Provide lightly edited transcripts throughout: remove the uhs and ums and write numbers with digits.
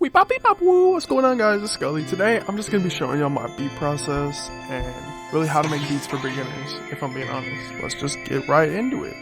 Wee pop beep pop woo! What's going on, guys? It's Scully. Today I'm just gonna be showing y'all my beat process and really how to make beats for beginners, if I'm being honest. Let's just get right into it.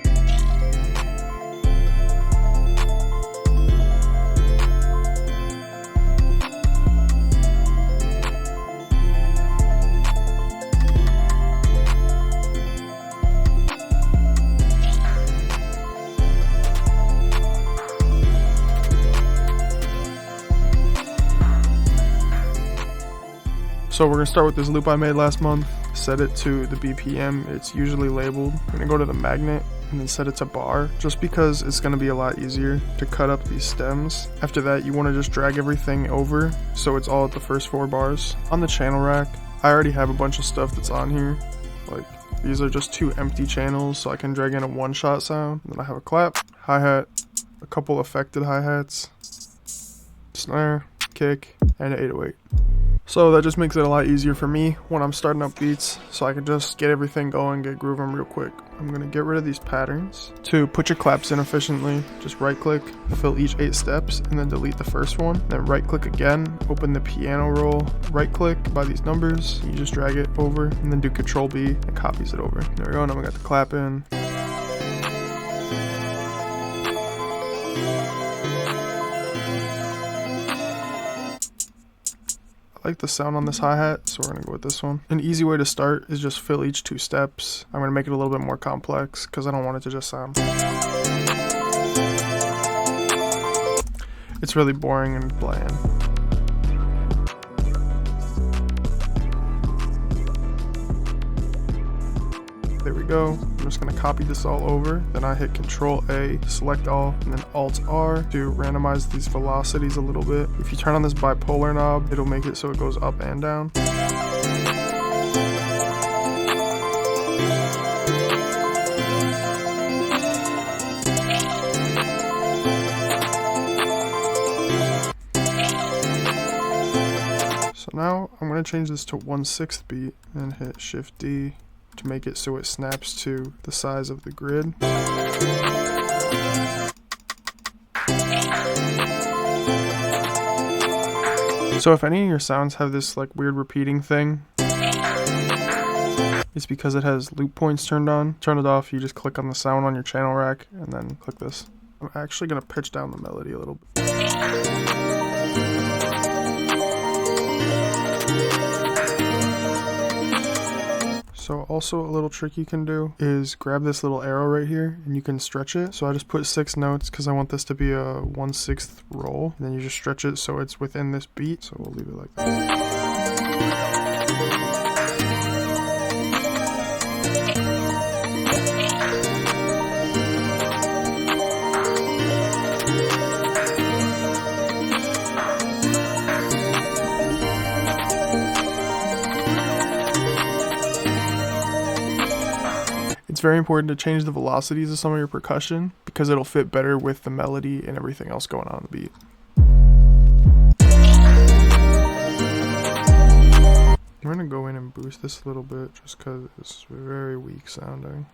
So we're going to start with this loop I made last month, set it to the BPM, it's usually labeled. I'm going to go to the magnet and then set it to bar, just because it's going to be a lot easier to cut up these stems. After that, you want to just drag everything over so it's all at the first 4 bars. On the channel rack, I already have a bunch of stuff that's on here. Like, these are just 2 empty channels, so I can drag in a one-shot sound. And then I have a clap, hi-hat, a couple affected hi-hats, snare, kick, and an 808. So that just makes it a lot easier for me when I'm starting up beats, so I can just get everything going, get grooving real quick. I'm going to get rid of these patterns. To put your claps in efficiently, just right click, fill each 8 steps, and then delete the first one. Then right click again, open the piano roll, right click by these numbers, you just drag it over, and then do Control B and copies it over. There we go, now we got the clap in. I like the sound on this hi-hat, so we're gonna go with this one. An easy way to start is just fill each 2 steps. I'm gonna make it a little bit more complex because I don't want it to just sound. It's really boring and bland. There we go. I'm just going to copy this all over. Then I hit Control A, select all, and then Alt R to randomize these velocities a little bit. If you turn on this bipolar knob, it'll make it so it goes up and down. So now I'm going to change this to 1/6 beat and hit Shift D to make it so it snaps to the size of the grid. So if any of your sounds have this like weird repeating thing, it's because it has loop points turned on. Turn it off, you just click on the sound on your channel rack and then click this. I'm actually going to pitch down the melody a little bit. So also a little trick you can do is grab this little arrow right here and you can stretch it. So I just put 6 notes because I want this to be a 1/6 roll. And then you just stretch it so it's within this beat. So we'll leave it like that. It's very important to change the velocities of some of your percussion because it'll fit better with the melody and everything else going on the beat. I'm going to go in and boost this a little bit just because it's very weak sounding.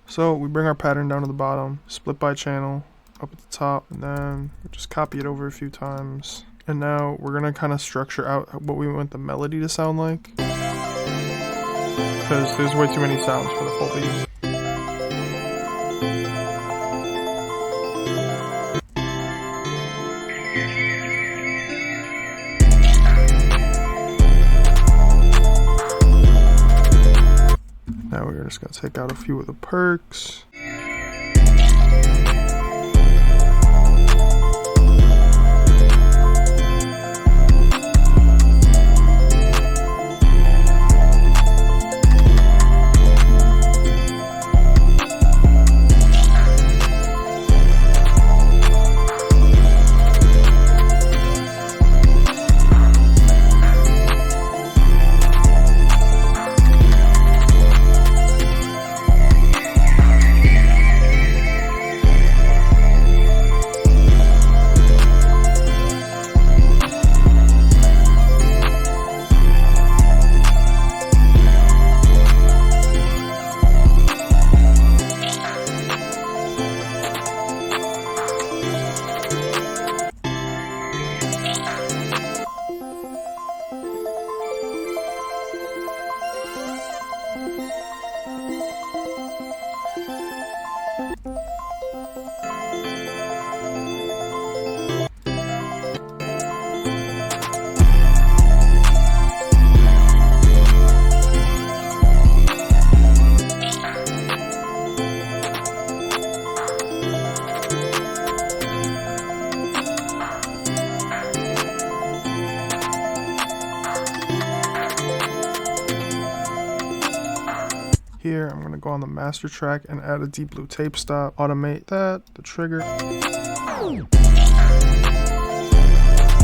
So we bring our pattern down to the bottom, split by channel, up at the top, and then just copy it over a few times. And now we're gonna kind of structure out what we want the melody to sound like, because there's way too many sounds for the full beat. Now we're just going to take out a few of the perks. Here, I'm gonna go on the master track and add a deep blue tape stop, automate that, the trigger.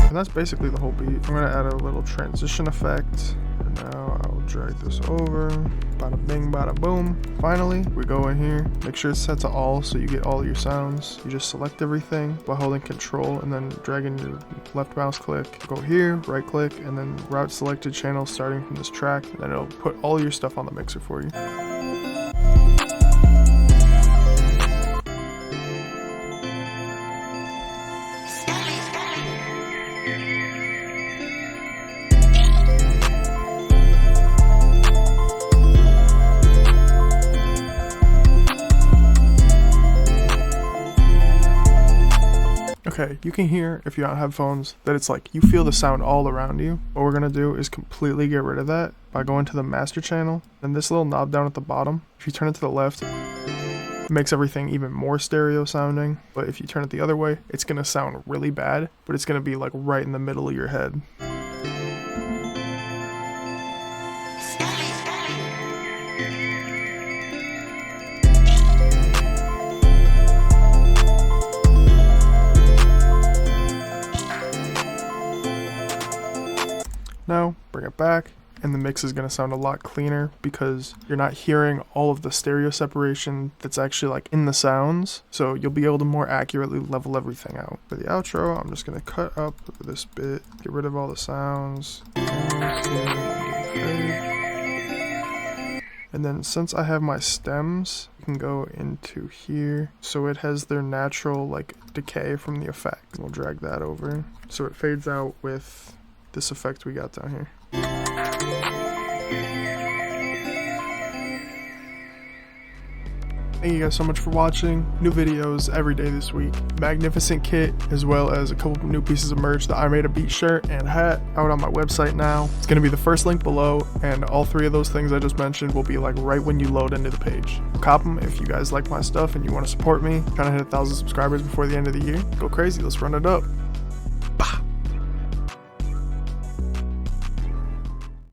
And that's basically the whole beat. I'm gonna add a little transition effect. And now I'll drag this over. Bada bing, bada boom. Finally, we go in here. Make sure it's set to all so you get all your sounds. You just select everything by holding control and then dragging your left mouse click. Go here, right click, and then route selected channel starting from this track. And then it'll put all your stuff on the mixer for you. Okay, you can hear, if you're on headphones, that it's like you feel the sound all around you. What we're gonna do is completely get rid of that by going to the master channel. And this little knob down at the bottom, if you turn it to the left, it makes everything even more stereo sounding. But if you turn it the other way, it's gonna sound really bad, but it's gonna be like right in the middle of your head. Now, bring it back, and the mix is going to sound a lot cleaner because you're not hearing all of the stereo separation that's actually like in the sounds, so you'll be able to more accurately level everything out. For the outro, I'm just going to cut up this bit, get rid of all the sounds, and then since I have my stems, you can go into here, so it has their natural like decay from the effect. We'll drag that over, so it fades out with this effect we got down here. Thank you guys so much for watching. New videos every day this week. Magnificent kit, as well as a couple new pieces of merch. The I Made a Beat shirt and hat out on my website now. It's going to be the first link below, and all three of those things I just mentioned will be like right when you load into the page. Cop them if you guys like my stuff and you want to support me. Trying to hit 1,000 subscribers before the end of the year. Go crazy, let's run it up.